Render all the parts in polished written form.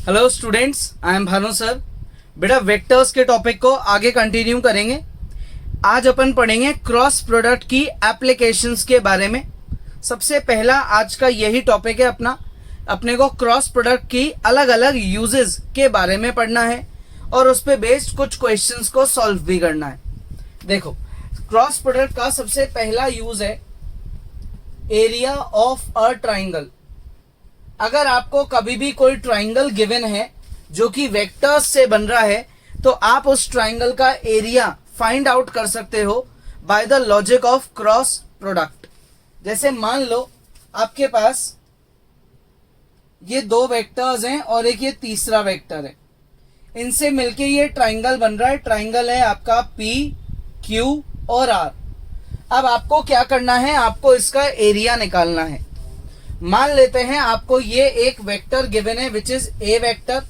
Hello students, I am Bhanu sir. बेटा vectors के topic को आगे कंटिन्यू करेंगे। आज अपन पढ़ेंगे क्रॉस प्रोडक्ट की एप्लीकेशंस के बारे में। सबसे पहला आज का यही टॉपिक है अपने को क्रॉस प्रोडक्ट की अलग अलग यूजेस के बारे में पढ़ना है और उस पे बेस्ड कुछ क्वेश्चंस को सॉल्व भी करना है। देखो, क्रॉस प्रोडक्ट का सबसे पहला यूज है एरिया ऑफ अ ट्राइंगल। अगर आपको कभी भी कोई ट्राइंगल गिवन है जो कि वेक्टर्स से बन रहा है तो आप उस ट्राइंगल का एरिया फाइंड आउट कर सकते हो by the logic of cross product. जैसे मान लो आपके पास ये दो वेक्टर्स हैं और एक ये तीसरा वेक्टर है, इनसे मिलके ये ट्राइंगल बन रहा है। ट्राइंगल है आपका P, Q और R। अब आपको क्या करना है, आपको इसका एरिया निकालना है। मान लेते हैं आपको ये एक वेक्टर गिवन है विच इज ए वेक्टर,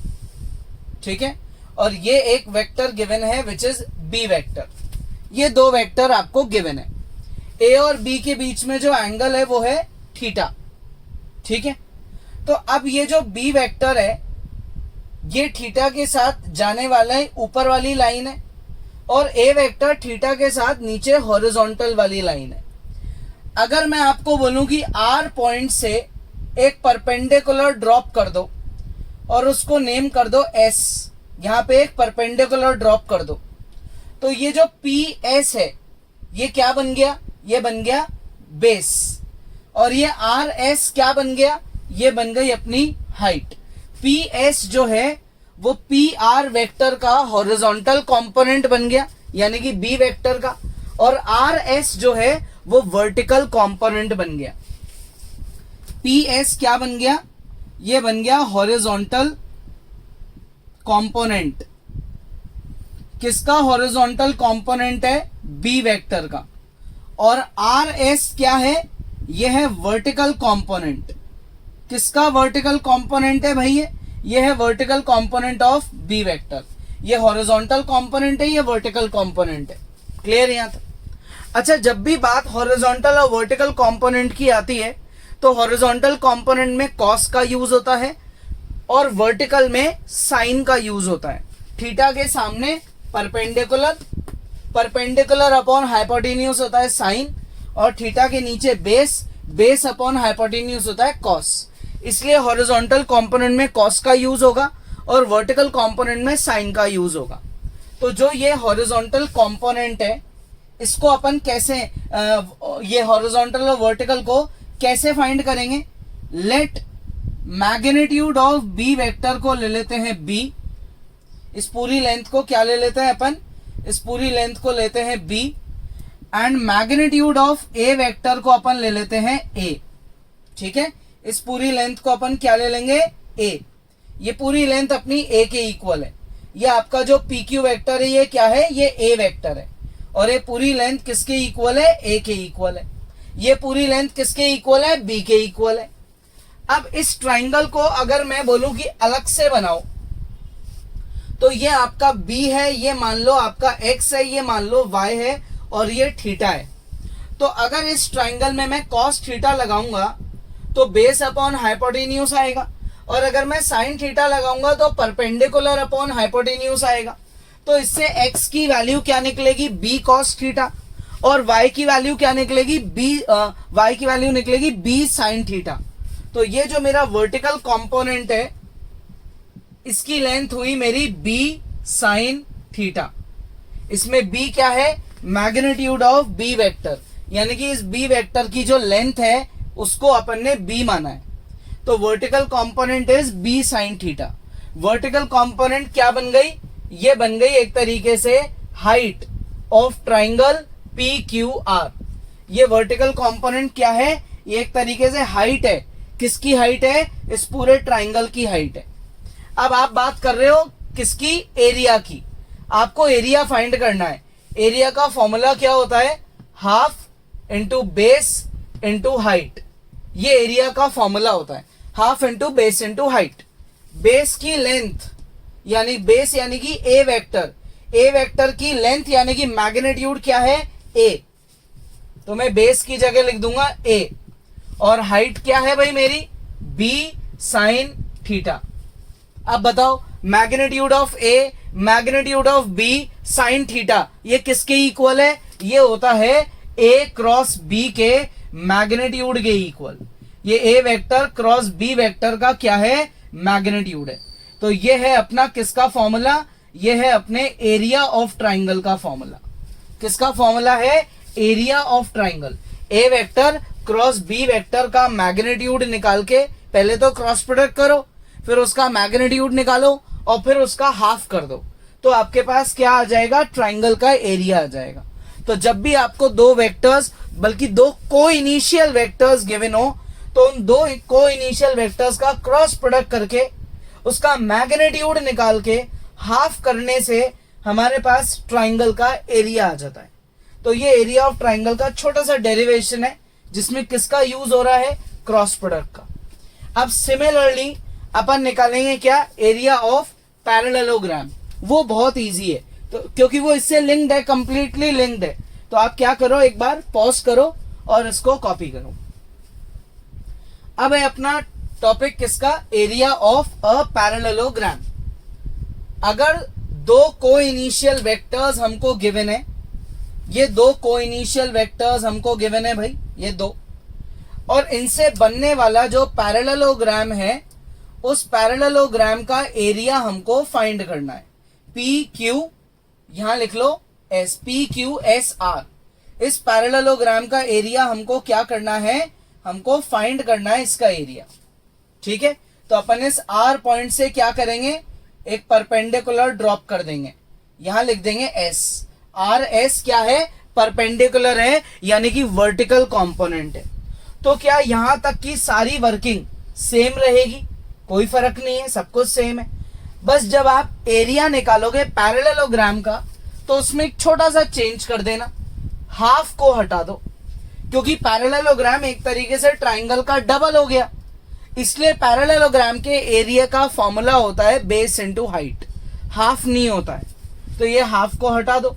ठीक है, और ये एक वेक्टर गिवन है विच इज बी वेक्टर। ये दो वेक्टर आपको गिवन है। ए और बी के बीच में जो एंगल है वो है थीटा, ठीक है। तो अब ये जो बी वेक्टर है ये थीटा के साथ जाने वाला है, ऊपर वाली लाइन है, और ए वेक्टर थीटा के साथ नीचे हॉरिजॉन्टल वाली लाइन है। अगर मैं आपको बोलूं कि आर पॉइंट से एक परपेंडिकुलर ड्रॉप कर दो और उसको नेम कर दो एस, यहां पे एक परपेंडिकुलर ड्रॉप कर दो, तो ये जो पी एस है ये क्या बन गया, ये बन गया बेस, और ये आर एस क्या बन गया, ये बन गई अपनी हाइट। पी एस जो है वो पी आर वेक्टर का हॉरिजॉन्टल कंपोनेंट बन गया यानी कि बी वेक्टर का, और आर एस जो है वो वर्टिकल कंपोनेंट बन गया। पी एस क्या बन गया, ये बन गया हॉरिजॉन्टल कंपोनेंट। किसका हॉरिजॉन्टल कंपोनेंट है, बी वेक्टर का। और आर एस क्या है, ये है वर्टिकल कंपोनेंट। किसका वर्टिकल कंपोनेंट है भाई, ये है vertical component of B vector. ये हॉरिजॉन्टल कंपोनेंट है, ये वर्टिकल कंपोनेंट है। क्लियर यहां तक? अच्छा, जब भी बात हॉरिजॉन्टल और वर्टिकल कंपोनेंट की आती है तो हॉरिजॉन्टल कंपोनेंट में कॉस का यूज होता है और वर्टिकल में साइन का यूज होता है। थीटा के सामने परपेंडिकुलर, परपेंडिकुलर अपॉन हाइपोटेन्यूज होता है साइन, और थीटा के नीचे बेस, बेस अपॉन हाइपोटेन्यूज होता है कॉस। इसलिए हॉरिजॉन्टल कंपोनेंट में कॉस का यूज होगा और वर्टिकल कंपोनेंट में साइन का यूज होगा। तो जो ये हॉरिजॉन्टल कंपोनेंट है इसको अपन कैसे ये हॉरिजॉन्टल और वर्टिकल को कैसे फाइंड करेंगे। Let magnitude of B vector को ले लेते हैं बी, इस पूरी लेंथ को क्या ले लेते हैं अपन, इस पूरी लेंथ को लेते हैं B, and magnitude of A vector को अपन ले लेते हैं ए, ठीक है। इस पूरी लेंथ को अपन क्या ले लेंगे, ए। ये पूरी लेंथ अपनी ए के इक्वल है। ये आपका जो पी क्यू वेक्टर है ये क्या है, ये ए वेक्टर है, और ये पूरी लेंथ किसके इक्वल है, ए के इक्वल है। ये पूरी लेंथ किसके इक्वल है, बी के इक्वल है। अब इस ट्राइंगल को अगर मैं बोलूं कि अलग से बनाओ तो ये आपका बी है, ये मान लो आपका एक्स है, ये मान लो वाई है, और ये थीटा है। तो अगर इस ट्राइंगल में मैं कॉस थीटा लगाऊंगा तो बेस अपॉन हाइपोटेन्यूज आएगा, और अगर मैं साइन थीटा लगाऊंगा तो परपेंडिकुलर अपॉन हाइपोटेन्यूज आएगा। तो इससे x की वैल्यू क्या निकलेगी, b cos थीटा, और y की वैल्यू क्या निकलेगी, y की वैल्यू निकलेगी b sin थीटा। तो ये जो मेरा वर्टिकल कंपोनेंट है इसकी लेंथ हुई मेरी b sin थीटा। इसमें b क्या है, मैग्नीट्यूड ऑफ b वेक्टर, यानी कि इस b वेक्टर की जो लेंथ है उसको अपन ने b माना है। तो vertical component is b sin theta. Vertical component क्या बन गई, ये बन गई एक तरीके से height of triangle P Q R. ये वर्टिकल कंपोनेंट क्या है, ये एक तरीके से हाइट है। किसकी हाइट है, इस पूरे ट्राइंगल की हाइट है। अब आप बात कर रहे हो किसकी, एरिया की। आपको एरिया फाइंड करना है। एरिया का फॉर्मूला क्या होता है, half into base into height. ये एरिया का फॉर्मूला होता है, half into base into height. Base की लेंथ यानी बेस यानी कि ए वेक्टर, ए वेक्टर की लेंथ यानी कि मैग्नीट्यूड क्या है, ए, तो मैं बेस की जगह लिख दूंगा ए, और हाइट क्या है भाई मेरी, बी साइन थीटा। अब बताओ magnitude of A magnitude of B sine theta ये किसके इक्वल है? ये होता है ए क्रॉस बी के मैग्नीट्यूड के इक्वल। ये A vector cross B vector का क्या है? मैग्नीट्यूड है। तो ये है अपना किसका फॉर्मूला? ये है अपने एरिया ऑफ ट्राइंगल का फॉर्मूला। किसका फॉर्मूला है? Area of triangle. A vector cross B vector का मैग्नीट्यूड निकाल के पहले तो क्रॉस प्रोडक्ट करो, फिर उसका मैग्नीट्यूड निकालो और फिर उसका हाफ कर दो, तो आपके पास क्या आ जाएगा? ट्राइंगल का एरिया आ जाएगा। तो जब भी आपको दो वेक्टर्स बल्कि दो को इनिशियल वेक्टर्स गिवन हो तो उन दो को इनिशियल वेक्टर्स का क्रॉस प्रोडक्ट करके उसका मैग्नीट्यूड निकाल के हाफ करने से हमारे पास ट्राइंगल का एरिया आ जाता है। तो ये एरिया ऑफ ट्राइंगल का छोटा सा डेरिवेशन है जिसमें किसका यूज हो रहा है? क्रॉस प्रोडक्ट का। अब सिमिलरली अपन निकालेंगे क्या? Area of parallelogram. वो बहुत इजी है तो क्योंकि वो इससे लिंक्ड है, कंप्लीटली लिंक्ड है। तो आप क्या करो, एक बार पॉज करो और इसको कॉपी करो। अब है अपना टॉपिक किसका? Area of a parallelogram. अगर दो को इनिशियल वेक्टर्स हमको गिवन है, ये दो को इनिशियल वेक्टर्स हमको गिवन है भाई, ये दो, और इनसे बनने वाला जो पैरेललोग्राम है उस पैरेललोग्राम का एरिया हमको फाइंड करना है। पी क्यू, यहां लिख लो S, P Q S R. इस पैरेललोग्राम का एरिया हमको क्या करना है? हमको फाइंड करना है इसका एरिया। ठीक है, तो अपन इस आर पॉइंट से क्या करेंगे? एक परपेंडिकुलर ड्रॉप कर देंगे, यहां लिख देंगे एस। आर एस क्या है? परपेंडिकुलर है, यानी कि वर्टिकल कंपोनेंट है। तो क्या यहां तक की सारी वर्किंग सेम रहेगी? कोई फर्क नहीं है, सब कुछ सेम है। बस जब आप एरिया निकालोगे पैरेललोग्राम का तो उसमें एक छोटा सा चेंज कर देना, हाफ को हटा दो, क्योंकि पैरेललोग्राम एक तरीके से ट्राइंगल का डबल हो गया। इसलिए पैरेललोग्राम के एरिया का फॉर्मूला होता है बेस इनटू हाइट, हाफ नहीं होता है। तो ये हाफ को हटा दो।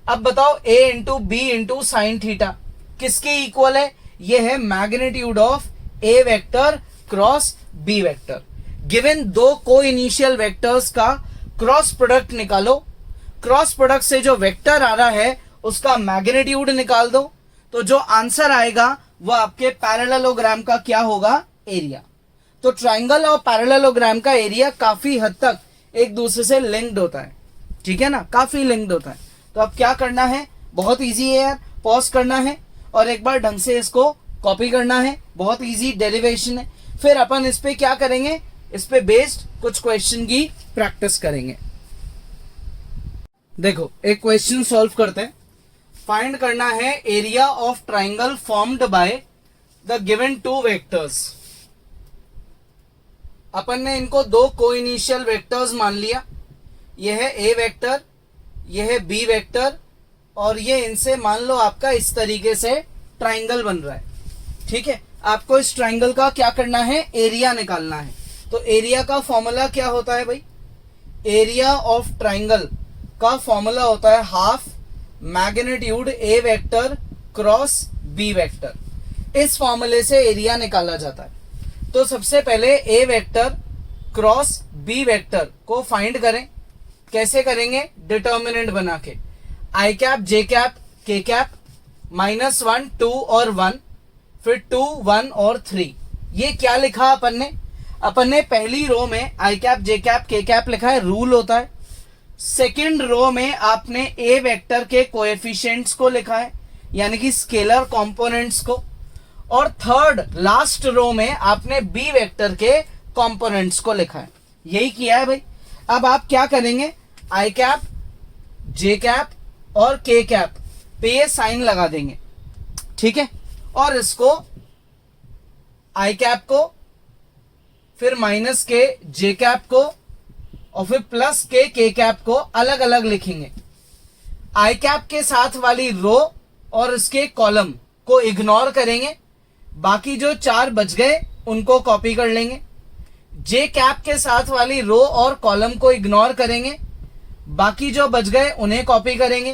अब बताओ a into B into sine theta किसके इक्वल है? ये है magnitude of a vector cross b vector. Given दो को इनिशियल वेक्टर्स का क्रॉस प्रोडक्ट निकालो, क्रॉस प्रोडक्ट से जो वेक्टर आ रहा है उसका मैग्नीट्यूड निकाल दो, तो जो आंसर आएगा वो आपके पैरेललोग्राम का क्या होगा? एरिया। तो ट्राइंगल और पैरेललोग्राम का एरिया काफी हद तक एक दूसरे से लिंक्ड होता है, ठीक है ना, काफी लिंक्ड होता है। तो अब क्या करना है? बहुत इजी है यार, पॉज करना है और एक बार ढंग से इसको कॉपी करना है। बहुत इजी डेरिवेशन है। फिर अपन इस पे क्या करेंगे? इस पे बेस्ड कुछ क्वेश्चन की प्रैक्टिस करेंगे। देखो एक क्वेश्चन सॉल्व करते हैं। फाइंड करना है area of triangle formed by the given two vectors. अपन ने इनको दो को इनिशियल वेक्टर्स मान लिया, यह है ए वेक्टर, यह है बी वेक्टर, और ये इनसे मान लो आपका इस तरीके से ट्राइंगल बन रहा है। ठीक है, आपको इस ट्राइंगल का क्या करना है? एरिया निकालना है। तो एरिया का फॉर्मूला क्या होता है भाई? एरिया ऑफ ट्राइंगल का फॉर्मूला होता है half magnitude A vector cross B vector. इस फॉर्मूले से एरिया निकाला जाता है। तो सबसे पहले ए वेक्टर क्रॉस बी वेक्टर को फाइंड करें। कैसे करेंगे? डिटर्मिनेंट बना के आई कैप जे कैप के कैप -1 2 और 1, फिर 2 1 और 3। ये क्या लिखा अपन ने पहली रो में आई कैप जे कैप के कैप लिखा है, रूल होता है। सेकंड रो में आपने ए वेक्टर के कोएफिशिएंट्स को लिखा है, यानी कि स्केलर कंपोनेंट्स को, और थर्ड लास्ट रो में आपने बी वेक्टर के कंपोनेंट्स को लिखा है। यही किया है भाई। अब आप क्या करेंगे? आई कैप जे कैप और के कैप पे ये साइन लगा देंगे, ठीक है, और इसको आई कैप को, फिर माइनस के जे कैप को, और फिर प्लस के कैप को अलग अलग लिखेंगे। आई कैप के साथ वाली रो और इसके कॉलम को इग्नोर करेंगे, बाकी जो 4 बच गए उनको कॉपी कर लेंगे। जे कैप के साथ वाली रो और कॉलम को इग्नोर करेंगे, बाकी जो बच गए उन्हें कॉपी करेंगे।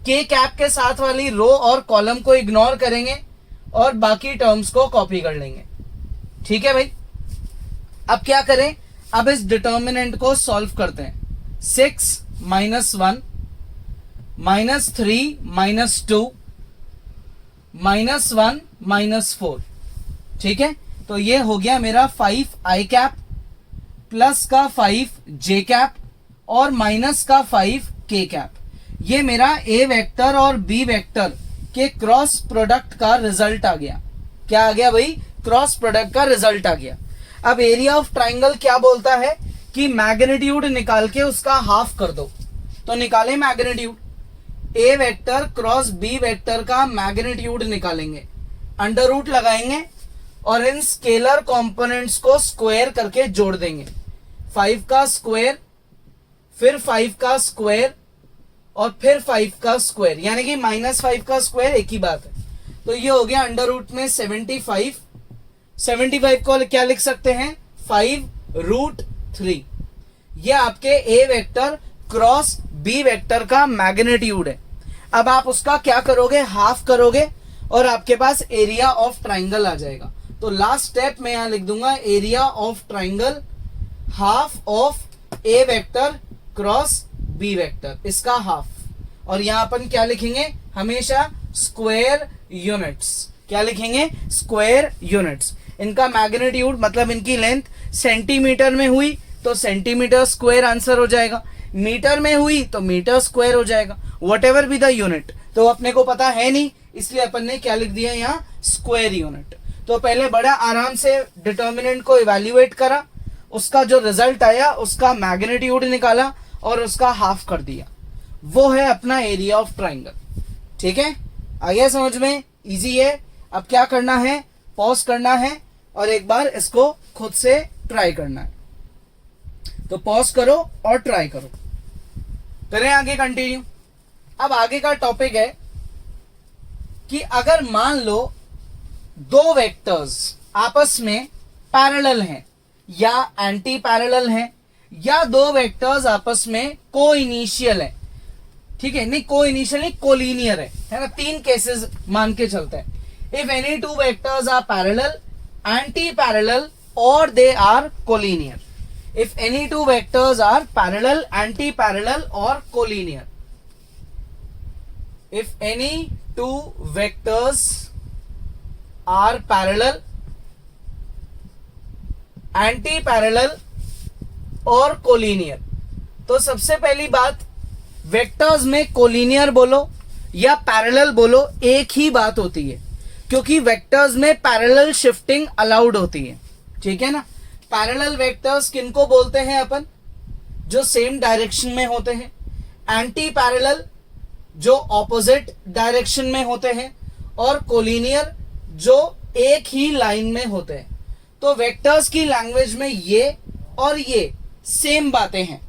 के कैप के साथ वाली रो और कॉलम को इग्नोर करेंगे और बाकी टर्म्स को कॉपी कर लेंगे। ठीक है भाई। अब क्या करें? अब इस डिटर्मिनेंट को सॉल्व करते हैं। 6 minus 1 minus 3 minus 2 minus 1 minus 4, ठीक है। तो ये हो गया मेरा 5 आई कैप प्लस का 5 जे कैप और माइनस का 5 के कैप। ये मेरा ए वेक्टर और बी वेक्टर के क्रॉस प्रोडक्ट का रिजल्ट आ गया। क्या आ गया भाई? क्रॉस प्रोडक्ट का रिजल्ट आ गया। अब एरिया ऑफ ट्राइंगल क्या बोलता है कि मैग्नीट्यूड निकाल के उसका हाफ कर दो। तो निकाले magnitude, A vector cross B vector का मैग्नीट्यूड निकालेंगे, अंडर रूट लगाएंगे और इन स्केलर कंपोनेंट्स को स्क्वायर करके जोड़ देंगे। 5 का स्क्वायर, फिर 5 का स्क्वायर और फिर 5 का स्क्वायर, यानी कि -5 का स्क्वायर एक ही बात है। तो ये हो गया अंडर रूट में 75। 75 को क्या लिख सकते हैं? 5√3। ये आपके ए वेक्टर क्रॉस बी वेक्टर का मैग्नीट्यूड है। अब आप उसका क्या करोगे? हाफ करोगे और आपके पास एरिया ऑफ ट्राइंगल आ जाएगा। तो लास्ट स्टेप में यहां लिख दूंगा area of triangle half of A vector cross B vector, इसका हाफ। और यहां अपन क्या लिखेंगे? हमेशा स्क्वायर यूनिट्स। क्या लिखेंगे? Square units. इनका मैग्नीट्यूड मतलब इनकी लेंथ सेंटीमीटर में हुई तो सेंटीमीटर स्क्वायर आंसर हो जाएगा, मीटर में हुई तो मीटर स्क्वायर हो जाएगा, what ever be the unit. तो अपने को पता है नहीं, इसलिए अपन ने क्या लिख दिया यहाँ? Square unit. तो पहले बड़ा आराम से डिटर्मिनेंट को इवेल्युएट करा, उसका जो रिजल्ट आया उसका मैग्नीट्यूड निकाला और उसका हाफ कर दिया। वो है अपना एरिया ऑफ ट्राइंगल। ठीक है, आ गया समझ में? इजी है। अब क्या करना है? पॉज करना है और एक बार इसको खुद से ट्राई करना है। तो पॉज करो और ट्राई करो। करें आगे कंटिन्यू। अब आगे का टॉपिक है कि अगर मान लो दो वेक्टर्स आपस में पैरेलल हैं या एंटी पैरेलल हैं, या दो वेक्टर्स आपस में को इनिशियल है, ठीक है, नहीं को इनिशियल नहीं, कोलिनियर है ना। तीन केसेस मान के चलते हैं। If any two vectors are parallel, anti parallel और they are collinear. If any two vectors are parallel, anti parallel और collinear. If any two vectors are parallel, anti parallel और कोलिनियर। तो सबसे पहली बात, वेक्टर्स में कोलिनियर बोलो या पैरेलल बोलो, एक ही बात होती है, क्योंकि वेक्टर्स में पैरेलल शिफ्टिंग अलाउड होती है। ठीक है ना। पैरेलल वेक्टर्स किनको बोलते हैं अपन? जो सेम डायरेक्शन में होते हैं। एंटी पैरेलल जो ऑपोजिट डायरेक्शन में होते हैं, और कोलिनियर जो एक ही लाइन में होते हैं। तो वेक्टर्स की लैंग्वेज में ये और ये सेम बातें हैं।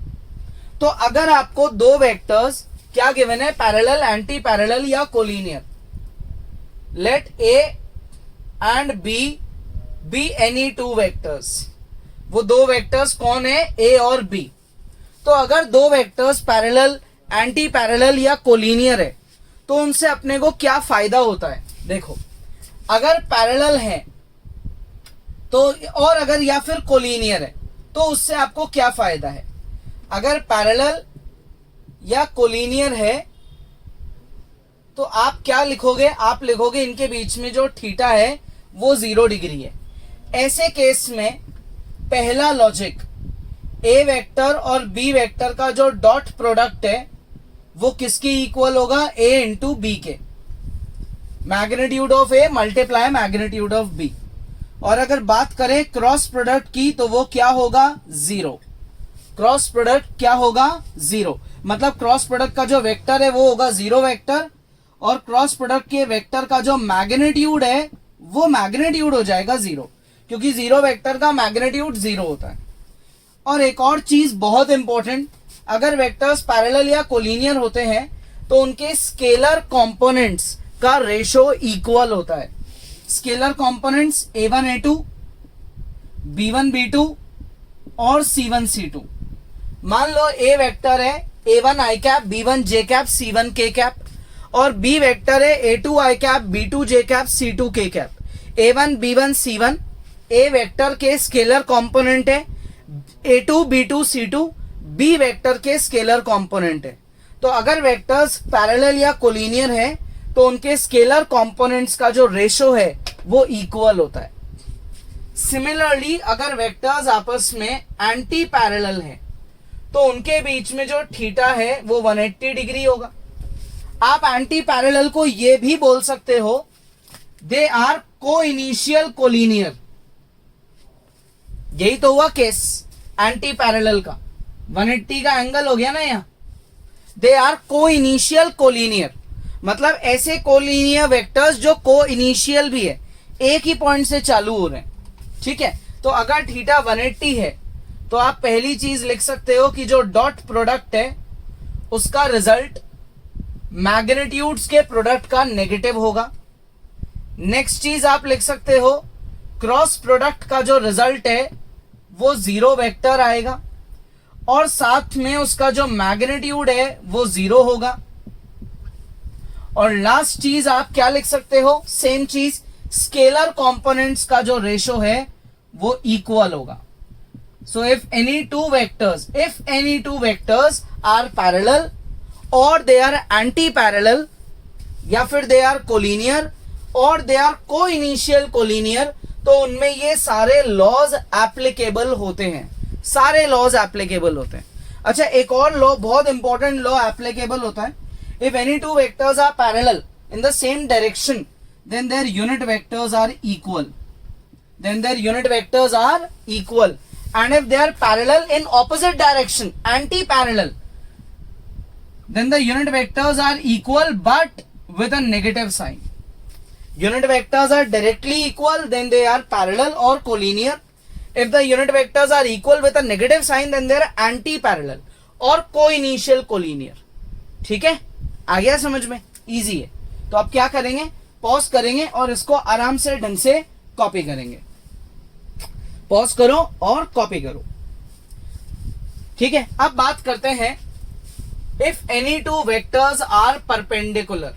तो अगर आपको दो वेक्टर्स क्या गिवन है? पैरेलल, एंटी पैरेलल या collinear. Let A and B be any two vectors. वो दो वेक्टर्स कौन है? ए और बी। तो अगर दो वेक्टर्स पैरेलल, एंटी पैरेलल या कोलिनियर है तो उनसे अपने को क्या फायदा होता है? देखो, अगर पैरेलल है तो, और अगर या फिर कोलिनियर है तो उससे आपको क्या फायदा है? अगर पैरेलल या कोलिनियर है तो आप क्या लिखोगे? आप लिखोगे इनके बीच में जो थीटा है वो 0 डिग्री है। ऐसे केस में पहला लॉजिक, ए वेक्टर और बी वेक्टर का जो डॉट प्रोडक्ट है वो किसकी इक्वल होगा? ए इंटू बी के। Magnitude of A multiply magnitude of B. और अगर बात करें क्रॉस प्रोडक्ट की तो वो क्या होगा? 0। क्रॉस प्रोडक्ट क्या होगा? 0। मतलब क्रॉस प्रोडक्ट का जो वेक्टर है वो होगा 0 वेक्टर, और क्रॉस प्रोडक्ट के वेक्टर का जो मैग्नीट्यूड है वो मैग्नीट्यूड हो जाएगा 0, क्योंकि 0 वेक्टर का मैग्नीट्यूड 0 होता है। और एक और चीज बहुत इंपॉर्टेंट, अगर वेक्टर्स पैरेलल या कोलिनियर होते हैं तो उनके स्केलर कंपोनेंट्स का रेशो इक्वल होता है। Scalar components a1 a2, b1 b2 और c1 c2। मान लो a वेक्टर है a1 i cap, b1 j cap, c1 k cap, और b वेक्टर है a2 i cap, b2 j cap, c2 k cap. a1 b1 c1 a vector के scalar component है, A2 B2 C2 B vector के scalar component है। तो अगर vectors parallel या collinear है तो उनके स्केलर कंपोनेंट्स का जो रेशो है वो इक्वल होता है। सिमिलरली अगर वेक्टर्स आपस में एंटी पैरेलल है तो उनके बीच में जो थीटा है वो 180 डिग्री होगा। आप एंटी पैरेलल को ये भी बोल सकते हो दे आर को इनिशियल कोलिनियर। यही तो हुआ केस एंटी पैरेलल का, 180 का एंगल हो गया ना यहां। दे आर को इनिशियल कोलिनियर, मतलब ऐसे कोलिनियर वेक्टर्स जो को इनिशियल भी है, एक ही पॉइंट से चालू हो रहे हैं। ठीक है, तो अगर थीटा 180 है तो आप पहली चीज लिख सकते हो कि जो डॉट प्रोडक्ट है उसका रिजल्ट मैग्नीट्यूड्स के प्रोडक्ट का नेगेटिव होगा। नेक्स्ट चीज आप लिख सकते हो क्रॉस प्रोडक्ट का जो रिजल्ट है वो 0 वेक्टर आएगा और साथ में उसका जो मैग्नीट्यूड है वो 0 होगा। और लास्ट चीज आप क्या लिख सकते हो, सेम चीज, स्केलर कंपोनेंट्स का जो रेशो है वो इक्वल होगा। So if any two vectors are parallel और दे आर एंटी पैरेलल या फिर दे आर कोलिनियर और दे आर को इनिशियल कोलिनियर, तो उनमें ये सारे लॉज एप्लीकेबल होते हैं, सारे लॉज एप्लीकेबल होते हैं। अच्छा, एक और लॉ, बहुत इंपॉर्टेंट लॉ एप्लीकेबल होता है। If any two vectors are parallel in the same direction then their unit vectors are equal. And if they are parallel in opposite direction, anti-parallel, then the unit vectors are equal but with a negative sign. Unit vectors are directly equal, then they are parallel or collinear. If the unit vectors are equal with a negative sign, then they are anti-parallel or co-initial collinear. ठीक है, आ गया समझ में? Easy है। तो आप क्या करेंगे, पॉज करेंगे और इसको आराम से ढंग से कॉपी करेंगे। पॉज करो और कॉपी करो। ठीक है, अब बात करते हैं if any two vectors are perpendicular.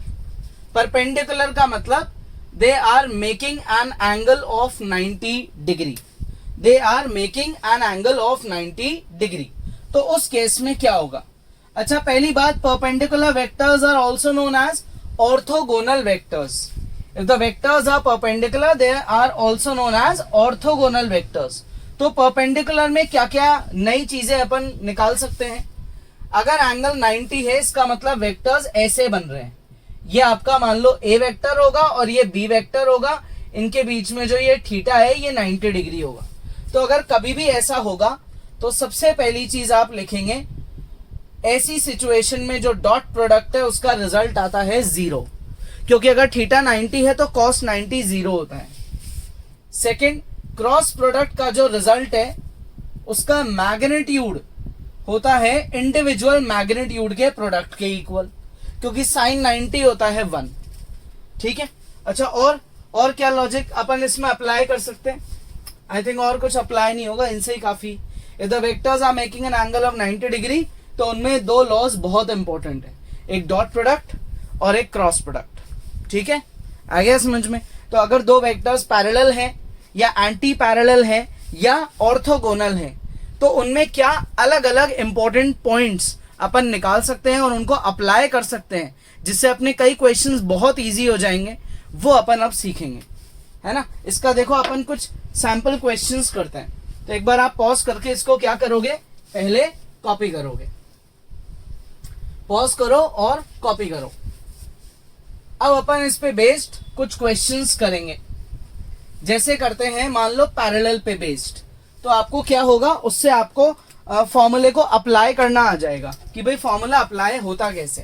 Perpendicular का मतलब they are making an angle of 90 degree. They are making an angle of 90 degree. तो उस केस में क्या होगा? अच्छा, पहली बात, perpendicular vectors are also known as orthogonal vectors. If the vectors are perpendicular, they are also known as orthogonal vectors. तो perpendicular में क्या क्या नई चीजें अपन निकाल सकते हैं? अगर एंगल 90 है इसका मतलब वेक्टर्स ऐसे बन रहे हैं। ये आपका मान लो A वेक्टर होगा और ये B वेक्टर होगा, इनके बीच में जो ये थीटा है ये 90 डिग्री होगा। तो अगर कभी भी ऐसा होगा तो सबसे पहली चीज आप लिखेंगे, ऐसी सिचुएशन में जो डॉट प्रोडक्ट है उसका रिजल्ट आता है 0, क्योंकि अगर थीटा 90 है तो cos 90 0 होता है। सेकंड, क्रॉस प्रोडक्ट का जो रिजल्ट है उसका मैग्नीट्यूड होता है इंडिविजुअल मैग्नीट्यूड के प्रोडक्ट के इक्वल, क्योंकि साइन 90 होता है 1। ठीक है, अच्छा, और क्या लॉजिक अपन इसमें अप्लाई कर सकते हैं? आई थिंक और कुछ अप्लाई नहीं होगा, इनसे ही काफी। If the vectors are making an angle of 90 degree तो उनमें दो लॉज बहुत इंपॉर्टेंट है, एक डॉट प्रोडक्ट और एक क्रॉस प्रोडक्ट। ठीक है, आ गया समझ में? तो अगर दो वेक्टर्स पैरेलल हैं या एंटी पैरेलल हैं या ऑर्थोगोनल हैं तो उनमें क्या अलग अलग इंपॉर्टेंट पॉइंट्स अपन निकाल सकते हैं और उनको अप्लाई कर सकते हैं, जिससे अपने कई क्वेश्चंस बहुत इजी हो जाएंगे। वो अपन अब सीखेंगे, है ना। इसका देखो अपन कुछ सैंपल क्वेश्चंस करते हैं। तो एक बार आप पॉज करके इसको क्या करोगे, पहले कॉपी करोगे। पॉज करो और कॉपी करो। अब अपन इस पे बेस्ड कुछ क्वेश्चंस करेंगे। जैसे करते हैं, मान लो पैरेलल पे बेस्ड, तो आपको क्या होगा, उससे आपको फॉर्मूले को अप्लाई करना आ जाएगा कि भाई फॉर्मूला अप्लाई होता कैसे।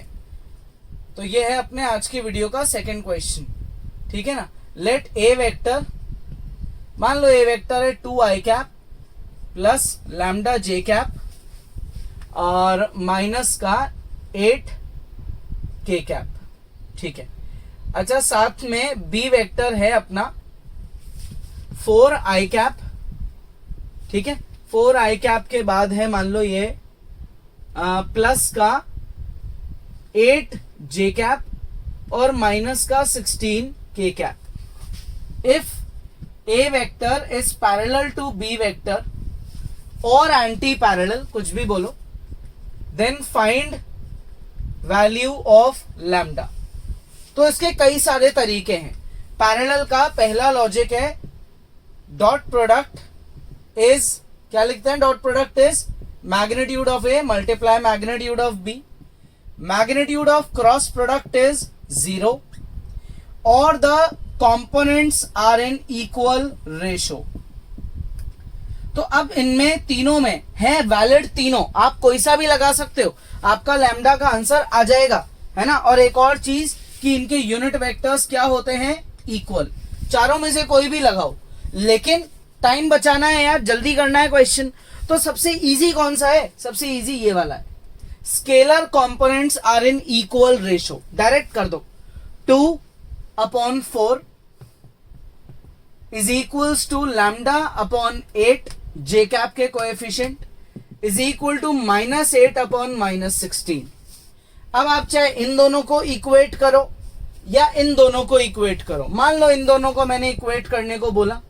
तो ये है अपने आज की वीडियो का सेकंड क्वेश्चन। ठीक है ना। लेट ए वेक्टर, मान लो ए वेक्टर है 2i कैप प्लस लैम्डा जे कैप और माइनस का 8k कैप। ठीक है, अच्छा, साथ में बी वेक्टर है अपना 4i कैप। ठीक है, 4i कैप के बाद है मान लो ये प्लस का 8j कैप और माइनस का 16k cap. If a vector is parallel to b vector और एंटी पैरेलल, कुछ भी बोलो, then find value of lambda. तो इसके कई सारे तरीके हैं। पैरेलल का पहला लॉजिक है डॉट प्रोडक्ट इज, क्या लिखते हैं, dot product is magnitude of A multiply magnitude of B, magnitude of cross product is 0 और the components are in equal ratio. तो अब इनमें तीनों में है वैलिड तीनों, आप कोई सा भी लगा सकते हो, आपका लैम्डा का आंसर आ जाएगा, है ना। और एक और चीज कि इनके यूनिट वेक्टर्स क्या होते हैं, इक्वल। चारों में से कोई भी लगाओ, लेकिन टाइम बचाना है यार, जल्दी करना है क्वेश्चन। तो सबसे इजी कौन सा है, सबसे इजी ये वाला है, scalar components are in equal ratio. Direct कर दो, 2/4 is equals to lambda upon 8 J cap K coefficient is equal to -8 upon -16। अब आप चाहे इन दोनों को इक्वेट करो या इन दोनों को इक्वेट करो। मान लो इन दोनों को मैंने इक्वेट करने को बोला,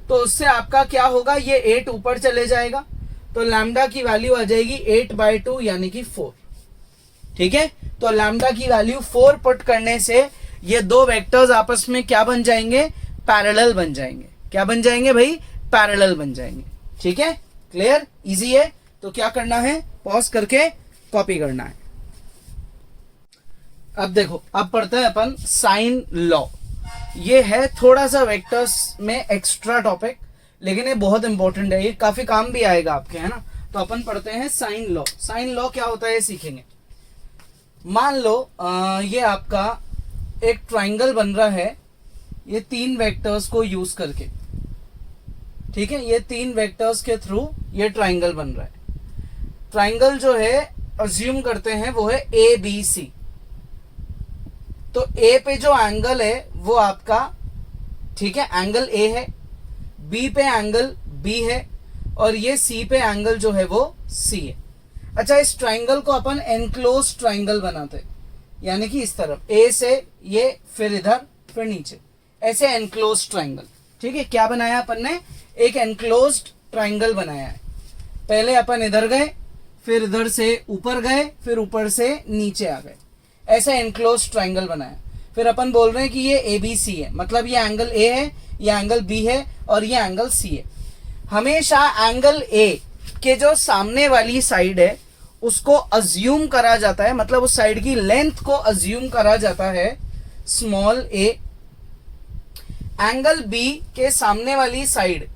तो उससे आपका क्या होगा, ये 8 ऊपर चले जाएगा, तो लैम्डा की वैल्यू आ जाएगी 8/2 यानी कि 4। ठीक है, तो लैम्डा की वैल्यू 4 पुट करने से ये दो वेक्टर्स आपस में क्या बन जाएंगे, पैरेलल बन जाएंगे। क्या बन जाएंगे भाई, पैरेलल बन जाएंगे। ठीक है, क्लियर, इजी है। तो क्या करना है, पॉज करके कॉपी करना है। अब देखो, अब पढ़ते हैं अपन साइन लॉ। ये है थोड़ा सा वेक्टर्स में एक्स्ट्रा टॉपिक, लेकिन ये बहुत इंपॉर्टेंट है, ये काफी काम भी आएगा आपके, है ना। तो अपन पढ़ते हैं साइन लॉ। साइन लॉ क्या होता है ये सीखेंगे। मान लो ये आपका एक ट्राइंगल बन रहा है, ये 3 वेक्टर्स को यूज करके। ठीक है, ये 3 वेक्टर्स के थ्रू ये ट्राइंगल बन रहा है। ट्राइंगल जो है अज्यूम करते हैं वो है ABC। तो ए पे जो एंगल है वो आपका, ठीक है, एंगल ए है, बी पे एंगल बी है, और ये सी पे एंगल जो है वो सी है। अच्छा, इस ट्राइंगल को अपन एनक्लोज ट्राइंगल बनाते हैं, यानी कि इस तरफ ए से ये, फिर इधर, फिर नीचे, ऐसे एनक्लोज ट्राइंगल। ठीक है, क्या बनाया अपन ने, एक एनक्लोज ट्राइंगल बनाया है। पहले अपन इधर गए, फिर इधर से ऊपर गए, फिर ऊपर से नीचे आ गए, ऐसा एनक्लोज ट्राइंगल बनाया। फिर अपन बोल रहे हैं कि ये ABC है, मतलब ये एंगल A है, ये एंगल B है, और ये एंगल C है। हमेशा एंगल A के जो सामने वाली साइड है उसको अज्यूम करा जाता है, मतलब उस साइड की लेंथ को अज्यूम करा जाता है स्मॉल a। एंगल B के सामने वाली साइड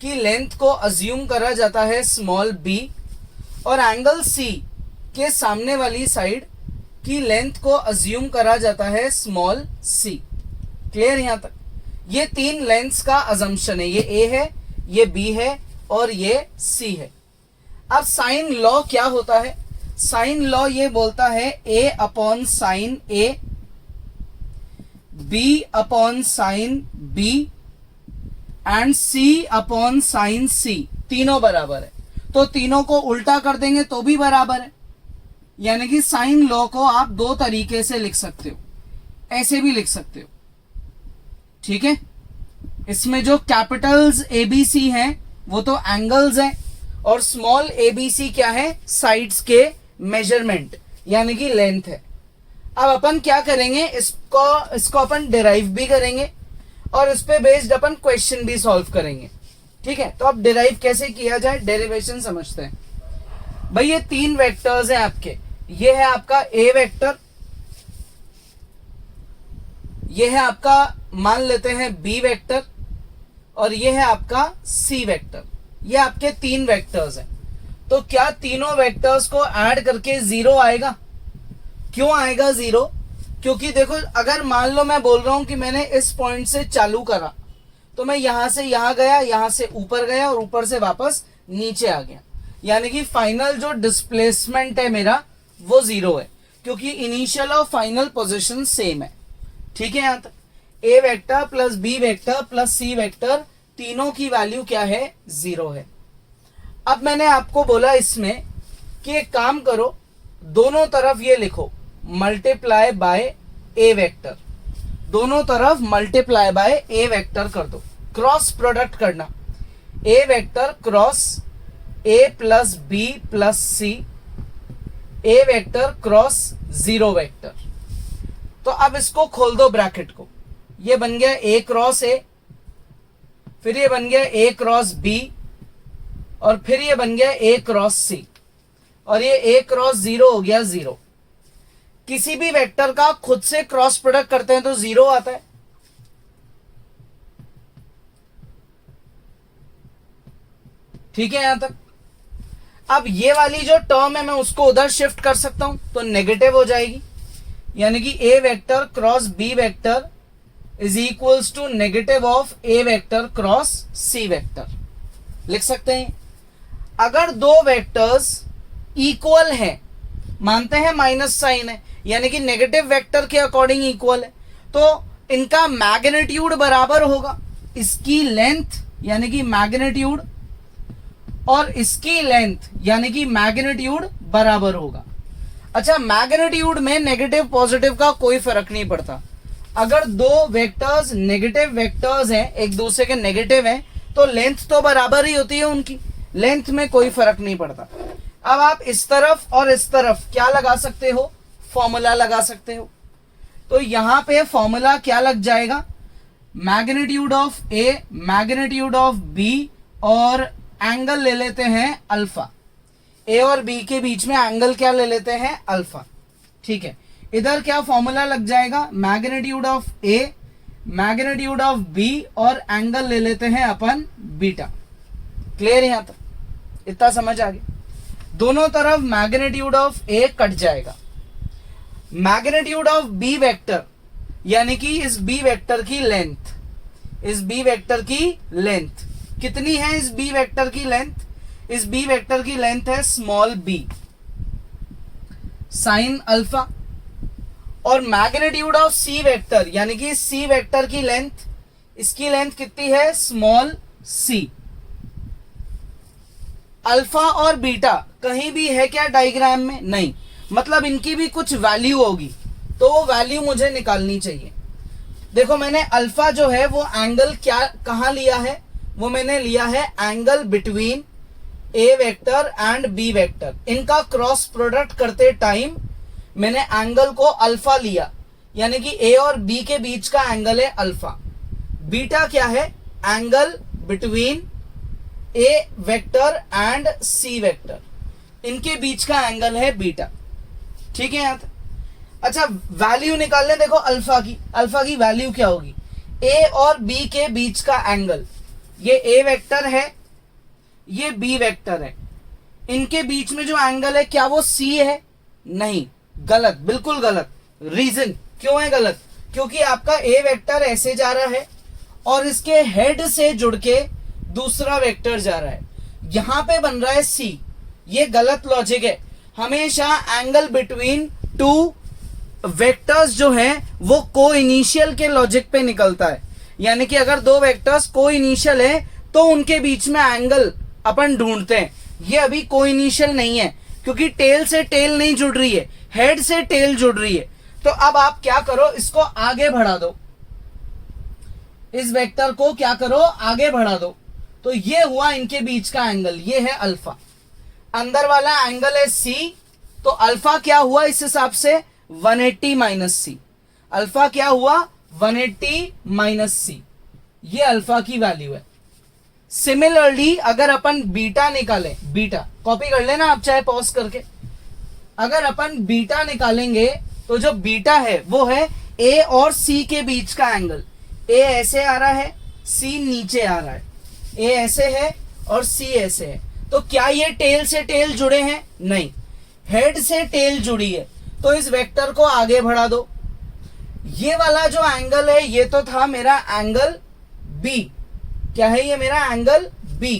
की लेंथ को अज्यूम करा जाता है स्मॉल b, और एंगल C के सामने वाली साइड की लेंथ को अज्यूम करा जाता है स्मॉल c। क्लियर यहां तक, ये 3 लेंथ्स का अजम्पशन है, ये a है, ये b है, और ये c है। अब साइन लॉ क्या होता है, साइन लॉ ये बोलता है a upon sine a, b upon sine b and c upon sine c, तीनों बराबर है। तो तीनों को उल्टा कर देंगे तो भी बराबर है, यानी कि साइन लॉ को आप 2 तरीके से लिख सकते हो, ऐसे भी लिख सकते हो। ठीक है, इसमें जो कैपिटल्स ABC हैं वो तो एंगल्स हैं, और स्मॉल ABC क्या है, साइड्स के मेजरमेंट यानी कि लेंथ है। अब अपन क्या करेंगे, इसको अपन डिराइव भी करेंगे, और इस पे बेस्ड अपन क्वेश्चन भी सॉल्व करेंगे। ठीक है, तो अब डिराइव कैसे किया जाए, डेरिवेशन समझते हैं। भाई ये 3 वेक्टर्स हैं आपके, ये है आपका A वेक्टर, ये है आपका मान लेते हैं B वेक्टर, और ये है आपका C वेक्टर। ये आपके 3 वेक्टर्स हैं। तो क्या तीनों वेक्टर्स को ऐड करके 0 आएगा? क्यों आएगा 0? क्योंकि देखो, अगर मान लो मैं बोल रहा हूं कि मैंने इस पॉइंट से चालू करा, तो मैं यहां से यहां गया, यहां से ऊपर गया, और ऊपर से वापस नीचे आ गया, यानी कि फाइनल जो डिस्प्लेसमेंट है मेरा वो 0 है, क्योंकि इनिशियल और फाइनल पोजीशन सेम है। ठीक है, यहां तक A vector plus B vector plus C vector, तीनों की वैल्यू क्या है, 0 है। अब मैंने आपको बोला इसमें कि एक काम करो, दोनों तरफ ये लिखो मल्टीप्लाई बाय A वेक्टर, दोनों तरफ मल्टीप्लाई बाय A वेक्टर कर दो, क्रॉस प्रोडक्ट करना, A vector cross A plus B plus C, A vector cross zero vector. तो अब इसको खोल दो ब्रैकेट को, ये बन गया ए क्रॉस ए, फिर ये बन गया ए क्रॉस बी, और फिर ये बन गया ए क्रॉस सी, और ये ए क्रॉस जीरो हो गया जीरो। किसी भी वेक्टर का खुद से क्रॉस प्रोडक्ट करते हैं तो जीरो आता है। ठीक है यहां तक। अब ये वाली जो टर्म है मैं उसको उधर शिफ्ट कर सकता हूं तो नेगेटिव हो जाएगी, यानी कि A vector cross B vector is equals to negative of A vector cross C vector. लिख सकते हैं अगर दो वेक्टर्स इक्वल है, मानते हैं माइनस साइन है, यानी कि नेगेटिव वेक्टर के अकॉर्डिंग इक्वल है, तो इनका मैग्नीट्यूड बराबर होगा। इसकी लेंथ यानी कि मैग्नीट्यूड और इसकी लेंथ यानी कि मैग्नीट्यूड बराबर होगा। अच्छा, मैग्नीट्यूड में नेगेटिव पॉजिटिव का कोई फर्क नहीं पड़ता। अगर दो वेक्टर्स नेगेटिव वेक्टर्स हैं, एक दूसरे के नेगेटिव हैं, तो लेंथ तो बराबर ही होती है उनकी, लेंथ में कोई फर्क नहीं पड़ता। अब आप इस तरफ और इस तरफ क्या लगा सकते हो, फॉर्मूला लगा सकते हो। तो यहां पे फॉर्मूला क्या लग जाएगा, magnitude of A, magnitude of B, और एंगल ले लेते हैं अल्फा। ए और बी के बीच में एंगल क्या ले लेते हैं, अल्फा। ठीक है, इधर क्या फॉर्मूला लग जाएगा, magnitude of A, magnitude of B, और एंगल ले लेते हैं अपन बीटा। क्लियर यहां तक, इतना समझ आ गया। दोनों तरफ मैग्नीट्यूड ऑफ ए कट जाएगा। मैग्नीट्यूड ऑफ बी वेक्टर यानी कि इस बी वेक्टर की लेंथ, इस बी वेक्टर की लेंथ कितनी है, इस बी वेक्टर की लेंथ, इस बी वेक्टर की लेंथ है स्मॉल बी साइन अल्फा। और मैग्नीट्यूड ऑफ सी वेक्टर यानी कि सी वेक्टर की लेंथ, इसकी लेंथ कितनी है, स्मॉल सी। अल्फा और बीटा कहीं भी है क्या डायग्राम में, नहीं, मतलब इनकी भी कुछ वैल्यू होगी, तो वो वैल्यू मुझे निकालनी चाहिए। देखो मैंने अल्फा जो है वो एंगल क्या कहां लिया है, वो मैंने लिया है angle between A vector and B vector. इनका क्रॉस प्रोडक्ट करते टाइम मैंने एंगल को अल्फा लिया, यानी कि ए और बी के बीच का एंगल है अल्फा। बीटा क्या है, angle between A vector and C vector, इनके बीच का एंगल है बीटा। ठीक है यहां तक। अच्छा, वैल्यू निकाल लें। देखो अल्फा की वैल्यू क्या होगी, ए और बी के बीच का एंगल, ये ए वेक्टर है, ये बी वेक्टर है, इनके बीच में जो एंगल है क्या वो सी है, नहीं, गलत, बिल्कुल गलत। रीजन क्यों है गलत, क्योंकि आपका ए वेक्टर ऐसे जा रहा है और इसके हेड से जुड़ के दूसरा वेक्टर जा रहा है, यहां पे बन रहा है सी। ये गलत लॉजिक है। हमेशा एंगल बिटवीन टू वेक्टर्स जो हैं वो को इनिशियल के लॉजिक पे निकलता है, यानी कि अगर दो वेक्टर्स को इनिशियल है तो उनके बीच में एंगल अपन ढूंढते हैं। ये अभी को इनिशियल नहीं है क्योंकि टेल से टेल नहीं जुड़ रही है, हेड से टेल जुड़ रही है। तो अब आप क्या करो, इसको आगे बढ़ा दो, इस वेक्टर को क्या करो, आगे बढ़ा दो। तो ये हुआ इनके बीच का एंगल, ये है अल्फा। अंदर वाला एंगल है सी, तो अल्फा क्या हुआ इस हिसाब से 180 माइनस सी। अल्फा क्या हुआ 180 माइनस सी, ये अल्फा की वैल्यू है। सिमिलरली अगर अपन बीटा निकालें, बीटा कॉपी कर लेना आप चाहे पॉज करके, अगर अपन बीटा निकालेंगे तो जो बीटा है वो है ए और सी के बीच का एंगल। ए ऐसे आ रहा है, सी नीचे आ रहा है, ए ऐसे है और सी ऐसे है। तो क्या ये टेल से टेल जुड़े हैं, नहीं, हेड से टेल जुड़ी है। तो इस वेक्टर को आगे बढ़ा दो। ये वाला जो एंगल है ये तो था मेरा एंगल बी, क्या है ये मेरा एंगल बी।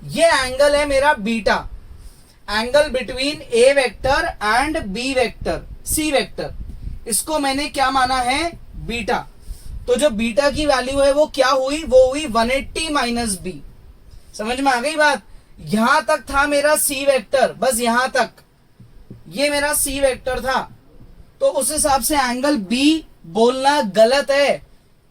ये एंगल है मेरा beta, angle between A vector and B vector, C vector, इसको मैंने क्या माना है, बीटा। तो जो बीटा की वैल्यू है वो क्या हुई, वो हुई 180 माइनस बी। समझ में आ गई बात। यहां तक था मेरा सी वेक्टर, बस यहां तक, ये मेरा सी वेक्टर था। तो उस हिसाब से एंगल बी बोलना गलत है।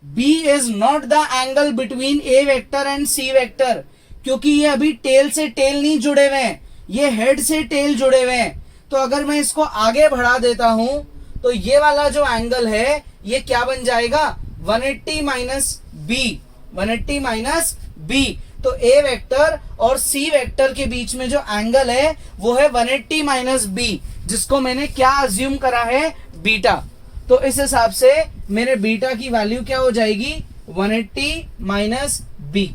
B is not the angle between A vector and C vector, क्योंकि ये अभी टेल से टेल नहीं जुड़े हुए हैं, ये हेड से टेल जुड़े हुए हैं। तो अगर मैं इसको आगे बढ़ा देता हूं तो ये वाला जो एंगल है ये क्या बन जाएगा, 180 माइनस बी, 180 माइनस बी। तो ए वेक्टर और सी वेक्टर के बीच में जो एंगल है वो है 180 माइनस बी, जिसको मैंने क्या अज्यूम करा है, बीटा। तो इस हिसाब से मेरे बीटा की वैल्यू क्या हो जाएगी, 180 माइनस बी।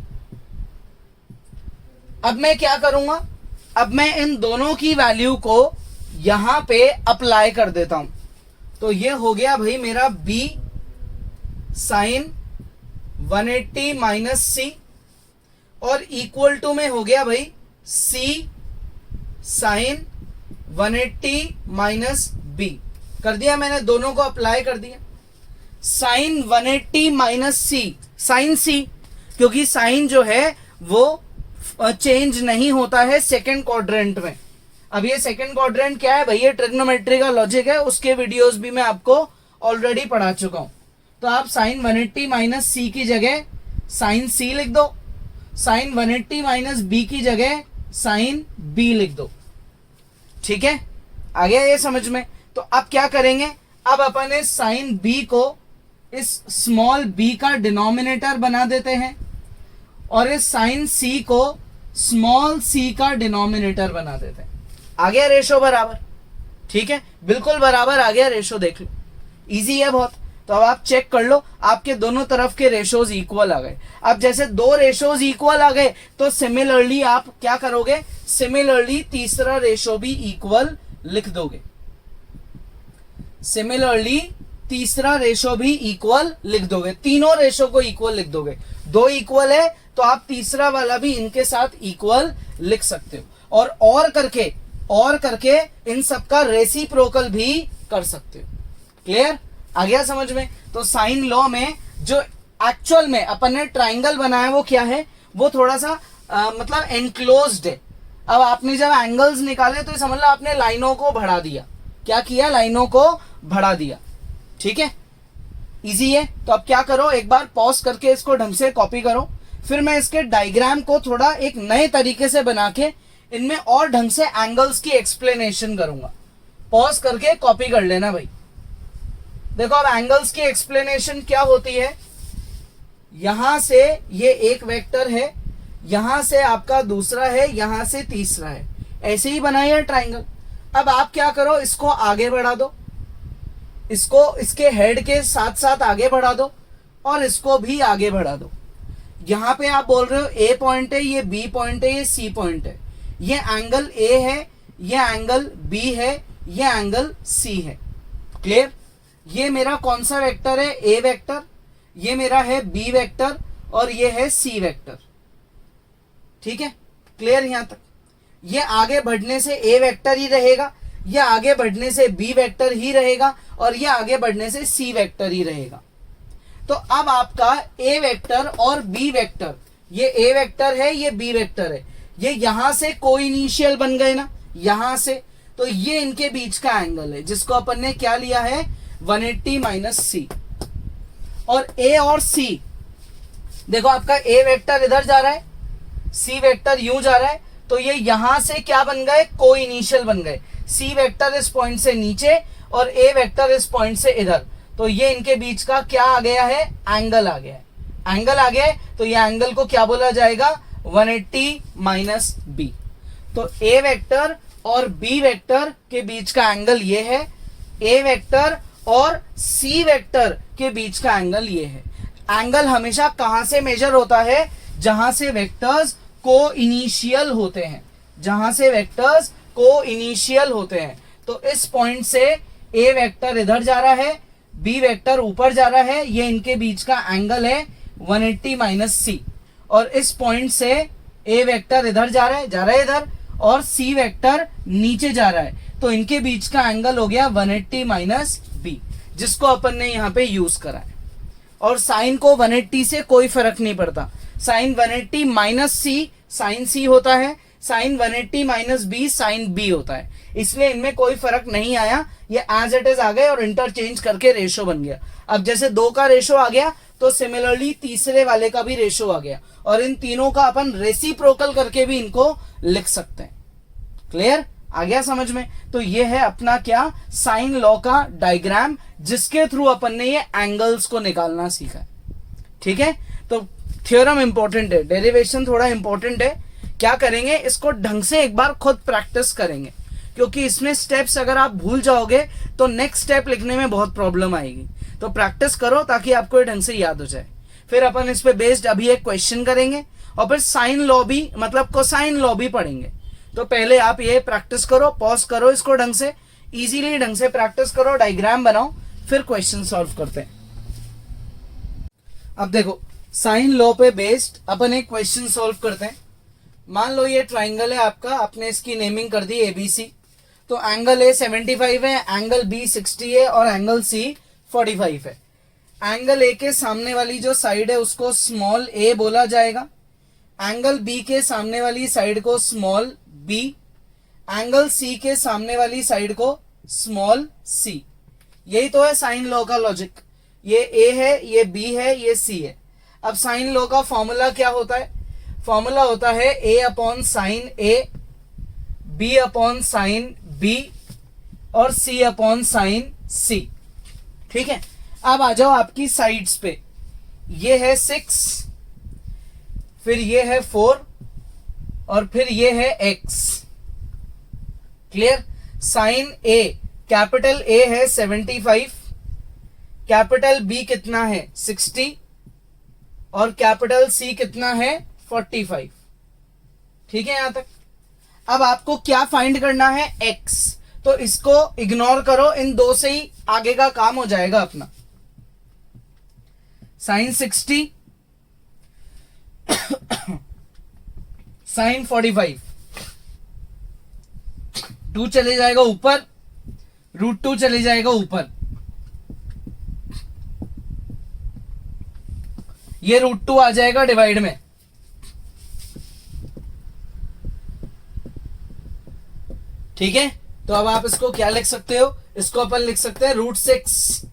अब मैं क्या करूंगा, अब मैं इन दोनों की वैल्यू को यहां पे अप्लाई कर देता हूं। तो ये हो गया भाई मेरा b साइन 180 माइनस सी, और इक्वल टू में हो गया भाई c साइन 180 माइनस बी। कर दिया मैंने, दोनों को अप्लाई कर दिया। साइन 180 माइनस सी, साइन सी, क्योंकि साइन जो है वो चेंज नहीं होता है सेकंड क्वाड्रेंट में। अब ये सेकंड क्वाड्रेंट क्या है भाई, ये ट्रिग्नोमेट्री का लॉजिक है, उसके वीडियोस भी मैं आपको ऑलरेडी पढ़ा चुका हूं। तो आप साइन 180 माइनस सी की जगह साइन सी लिख दो, साइन 180 माइनस बी की जगह साइन बी लिख दो। ठीक है, आ गया ये समझ में। तो अब क्या करेंगे, अब अपन इस साइन बी को इस स्मॉल बी का डिनोमिनेटर बना देते हैं और इस साइन सी को स्मॉल सी का डिनोमिनेटर बना देते हैं। आ गया रेशो बराबर, ठीक है, बिल्कुल बराबर आ गया रेशो, देख लो इजी है बहुत। तो अब आप चेक कर लो, आपके दोनों तरफ के रेशोज इक्वल आ गए। अब जैसे दो रेशोज इक्वल आ गए तो सिमिलरली आप क्या करोगे, सिमिलरली तीसरा रेशो भी इक्वल लिख दोगे, सिमिलरली तीसरा रेशो भी इक्वल लिख दोगे, तीनों रेशो को इक्वल लिख दोगे। दो इक्वल है तो आप तीसरा वाला भी इनके साथ इक्वल लिख सकते हो, और करके इन सबका रेसिप्रोकल भी कर सकते हो। क्लियर, आ गया समझ में। तो साइन लॉ में जो एक्चुअल में अपन ने ट्राइंगल बनाया वो क्या है, वो थोड़ा सा मतलब एनक्लोज्ड है। अब आपने जब एंगल्स निकाले तो समझ लो आपने लाइनों को बढ़ा दिया, क्या किया, लाइनों को बढ़ा दिया। ठीक है, इजी है। तो अब क्या करो, एक बार पॉज करके इसको ढंग से कॉपी करो, फिर मैं इसके डायग्राम को थोड़ा एक नए तरीके से बना के इनमें और ढंग से एंगल्स की एक्सप्लेनेशन करूंगा। पॉज करके कॉपी कर लेना भाई। देखो अब एंगल्स की एक्सप्लेनेशन क्या होती है, यहां से ये एक वेक्टर है, यहां से आपका दूसरा है, यहां से तीसरा है, ऐसे ही बनाइए ट्राइंगल। अब आप क्या करो, इसको आगे बढ़ा दो, इसको इसके हेड के साथ साथ आगे बढ़ा दो और इसको भी आगे बढ़ा दो। यहां पे आप बोल रहे हो ए पॉइंट है, ये बी पॉइंट है, ये सी पॉइंट है, ये एंगल ए है, ये एंगल बी है, ये एंगल सी है। क्लियर, ये मेरा कौन सा वेक्टर है, ए वेक्टर, ये मेरा है बी वेक्टर और ये है सी वेक्टर। ठीक है, क्लियर यहां तक। ये आगे बढ़ने से ए वेक्टर ही रहेगा, ये आगे बढ़ने से बी वेक्टर ही रहेगा और ये आगे बढ़ने से सी वेक्टर ही रहेगा। तो अब आपका ए वेक्टर और बी वेक्टर, ये ए वेक्टर है, ये बी वेक्टर है, ये यहां से को इनिशियल बन गए ना, यहां से। तो ये इनके बीच का एंगल है जिसको अपन ने क्या लिया है, 180 माइनस सी। और ए और सी, देखो आपका ए वेक्टर इधर जा रहा है, सी वेक्टर यूं जा रहा है, तो ये यहां से क्या बन गए, को इनिशियल बन गए। सी वेक्टर इस पॉइंट से नीचे और ए वेक्टर इस पॉइंट से इधर, तो ये इनके बीच का क्या आ गया है, एंगल आ गया है। एंगल आ गया है तो ये एंगल को क्या बोला जाएगा, 180 माइनस बी। तो ए वेक्टर और बी वेक्टर के बीच का एंगल ये है, ए वेक्टर और सी वेक्टर के बीच का एंगल ये है। एंगल हमेशा कहां से मेजर होता है, जहां से वेक्टर्स को इनिशियल होते हैं, जहां से वेक्टर्स को इनिशियल होते हैं। तो इस पॉइंट से ए वेक्टर इधर जा रहा है, बी वेक्टर ऊपर जा रहा है, ये इनके बीच का एंगल है 180 माइनस सी। और इस पॉइंट से ए वेक्टर इधर जा रहा है इधर, और सी वेक्टर नीचे जा रहा है, तो इनके बीच का एंगल हो गया 180 माइनस बी, जिसको अपन ने यहाँ पे यूज करा है। और साइन को 180 से कोई फर्क नहीं पड़ता, sine 180 minus C sine C होता है, sine 180 minus B sine B होता है, इसलिए इनमें कोई फर्क नहीं आया, ये एज इट इज आ गए और इंटरचेंज करके रेशो बन गया। अब जैसे 2 का रेशो आ गया तो सिमिलरली तीसरे वाले का भी रेशो आ गया, और इन तीनों का अपन रेसिप्रोकल करके भी इनको लिख सकते हैं। क्लियर, आ गया समझ में? तो ये है अपना क्या, साइन लॉ का डायग्राम, जिसके थ्रू अपन ने ये एंगल्स को निकालना सीखा है। ठीक है, तो थ्योरम इंपॉर्टेंट है, डेरिवेशन थोड़ा इंपॉर्टेंट है। क्या करेंगे, इसको ढंग से एक बार खुद प्रैक्टिस करेंगे, क्योंकि इसमें स्टेप्स अगर आप भूल जाओगे तो नेक्स्ट स्टेप लिखने में बहुत प्रॉब्लम आएगी। तो प्रैक्टिस करो ताकि आपको ये ढंग से याद हो जाए। फिर अपन इस पे बेस्ड अभी एक क्वेश्चन करेंगे, और फिर साइन लॉ भी, मतलब कोसाइन लॉ भी पढ़ेंगे। तो पहले आप ये प्रैक्टिस करो, पॉज करो इसको ढंग से, इजीली ढंग से प्रैक्टिस करो, डायग्राम बनाओ, फिर क्वेश्चन सॉल्व करते हैं। अब देखो, साइन लॉ पे बेस्ड अपन एक क्वेश्चन सॉल्व करते हैं। मान लो ये ट्राइंगल है आपका, आपने इसकी नेमिंग कर दी एबीसी। तो एंगल ए 75 है, एंगल बी 60 है, और एंगल सी 45 है। एंगल ए के सामने वाली जो साइड है उसको स्मॉल ए बोला जाएगा, एंगल बी के सामने वाली साइड को स्मॉल बी, एंगल सी के सामने वाली साइड को स्मॉल सी। यही तो है साइन लॉ का लॉजिक। ये ए है, ये बी है, ये सी है। अब साइन लॉ का फॉर्मूला क्या होता है? फॉर्मूला होता है ए अपॉन साइन ए, बी अपॉन साइन बी, और सी अपॉन साइन सी। ठीक है, अब आ जाओ आपकी साइड्स पे। ये है 6, फिर ये है 4, और फिर ये है x। Clear? Sine A, capital A है 75, कैपिटल बी कितना है 60, और कैपिटल सी कितना है 45। ठीक है यहां तक? अब आपको क्या फाइंड करना है? x। तो इसको इग्नोर करो, इन दो से ही आगे का काम हो जाएगा अपना। साइन 60 साइन 45, 2 चले जाएगा ऊपर, √2 चले जाएगा ऊपर, ये √2 आ जाएगा डिवाइड में। ठीक है, तो अब आप इसको क्या लिख सकते हो? इसको अपन लिख सकते हैं √6।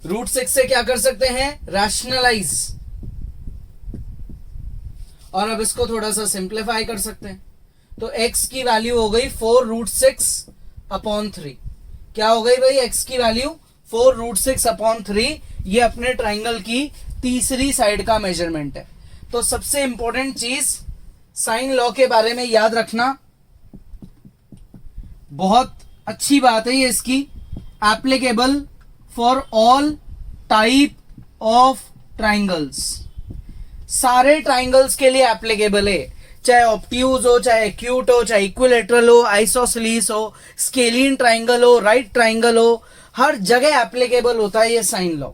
√6 से क्या कर सकते हैं? रैशनलाइज। और अब इसको थोड़ा सा सिंप्लीफाई कर सकते हैं। तो x की वैल्यू हो गई 4√6/3। क्या हो गई भाई? x की वैल्यू 4√6/3। ये अपने ट्राइंगल की तीसरी साइड का मेजरमेंट है। तो सबसे इंपॉर्टेंट चीज साइन लॉ के बारे में याद रखना, बहुत अच्छी बात है ये इसकी, applicable for all type of triangles. सारे ट्राइंगल्स के लिए एप्लीकेबल है, चाहे ऑब्ट्यूज हो, चाहे एक्यूट हो, चाहे इक्विलेटरल हो, आइसोसेलेस हो, स्केलिन ट्राइंगल हो, राइट ट्राइंगल हो, हर जगह एप्लीकेबल होता है ये साइन लॉ।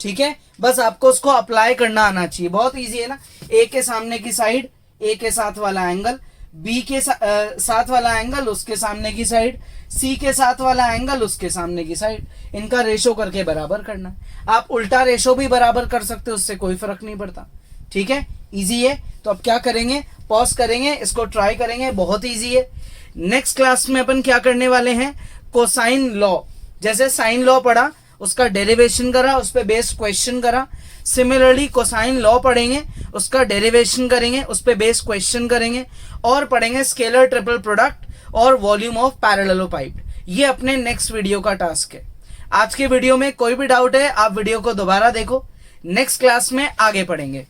ठीक है, बस आपको उसको अप्लाई करना आना चाहिए। बहुत इजी है ना। ए के सामने की साइड, ए के साथ वाला एंगल, बी के साथ वाला एंगल उसके सामने की साइड, सी के साथ वाला एंगल उसके सामने की साइड, इनका रेशो करके बराबर करना। आप उल्टा रेशो भी बराबर कर सकते हो, उससे कोई फर्क नहीं पड़ता। ठीक है, इजी है। तो अब क्या करेंगे? पॉज करेंगे, इसको ट्राई करेंगे, बहुत इजी है। नेक्स्ट क्लास में अपन क्या करने वाले हैं? Cosine law. जैसे साइन लॉ पढ़ा, उसका डेरिवेशन करा, उस पर बेस्ड क्वेश्चन करा। सिमिलरली कोसाइन लॉ पढ़ेंगे, उसका डेरिवेशन करेंगे, उस पर बेस्ड क्वेश्चन करेंगे, और पढ़ेंगे स्केलर ट्रिपल प्रोडक्ट और वॉल्यूम ऑफ पैरेललोपाइड। ये अपने नेक्स्ट वीडियो का टास्क है। आज के वीडियो में कोई भी डाउट है आप वीडियो को दोबारा देखो, नेक्स्ट क्लास में आगे पढ़ेंगे।